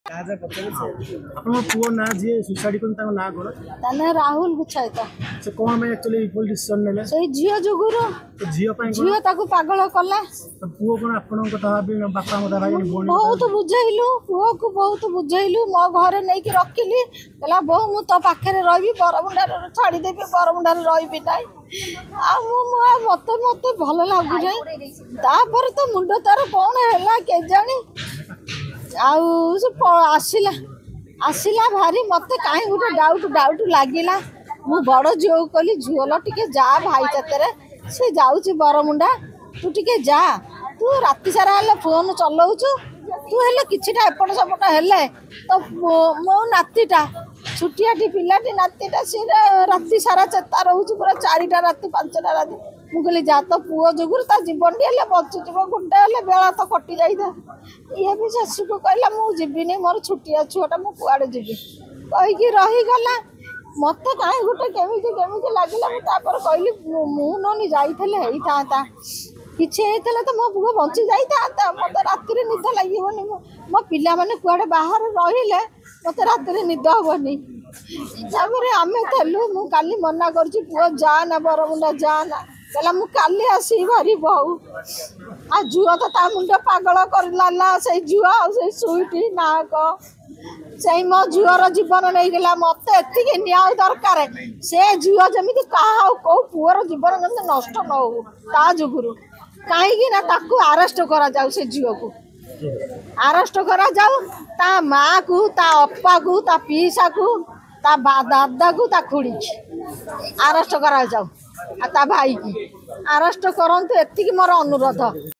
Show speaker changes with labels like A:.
A: पुओ ना जी सुसाइड कर ना कौन
B: ताने राहुल गुच्छायत
A: से कौन में एक्चुअली पुलिस डिसीजन नेले
B: से झियो जुगुरु
A: झील
B: झियो ताकू पागल कला
A: पुओ कौन आपण कथा बापा मत भाई
B: बहुत बुझेलु पुओ को बहुत बुझेलु मो घरे नहीं कि रखिली कहला बहु मु तो पाखे रही बरमुंडार छाड़ी देवी बरमुंडार रही ना मत मत भल लगु तापर तो मुंड तार कौन है के जानी आसला आसला भारी मत कहीं गोटे डाउट डाउट लगिला मु बड़ झील कहली झील टिके जा भाई साथे से जाऊँ बरमुंडा तू टिके जा तू राति सारा हेल्ले फोन चलाऊचु तू हेल्ले किछिटा एपट सेपट हेल्ले तो मो नातीटा छुटियाटी पिलाटी नातीटा सी राति सारा चेता रोच पूरा 4टा राति 5टा राति मु कहली जा तो पुओ जुगुर ता जीवन टी हेल्ले बचुच घंटे हेल्ले बेला तो कटि जाई ये भी शाशु को कहला मु जीविनी मोर छुटिया छुआटा मु कुआड़े जीवी कहीकि रहीगला मत कहीं गोटे केमिति केमिति लगिला तापर कहली मु ननी जाइथले हेई था किछि हेतले तो मो पुओ बंची जाई था मत राति निद लागिबनी मो पिला माने कुआड़े बाहर रहिले मत राति निद हबनी तापर आमे थलु मु काली मना करछि पुओ जा ना बरमुंडा जा ना कहला मु काली आसी भारी बहु आ झुआ तो ता मुंड पागल करला से झुआ से सुईटी नाक से मो झुआर जीवन नहीं गला मत एति न्याय दरकार से झुआ जमी कहा कौ पुअर जीवन जमी नष्ट न हो ता जुगुरु कहीं ना ताकू अरेस्ट करा जाऊ से झील को अरेस्ट करा जाऊ ता माँ को ता अप्पा को ता पीसा को ता दादा को ता खुड़ी अरेस्ट करा जाऊ आ ता भाई की अरेस्ट करंतु एतिकी मोर अनुरोध।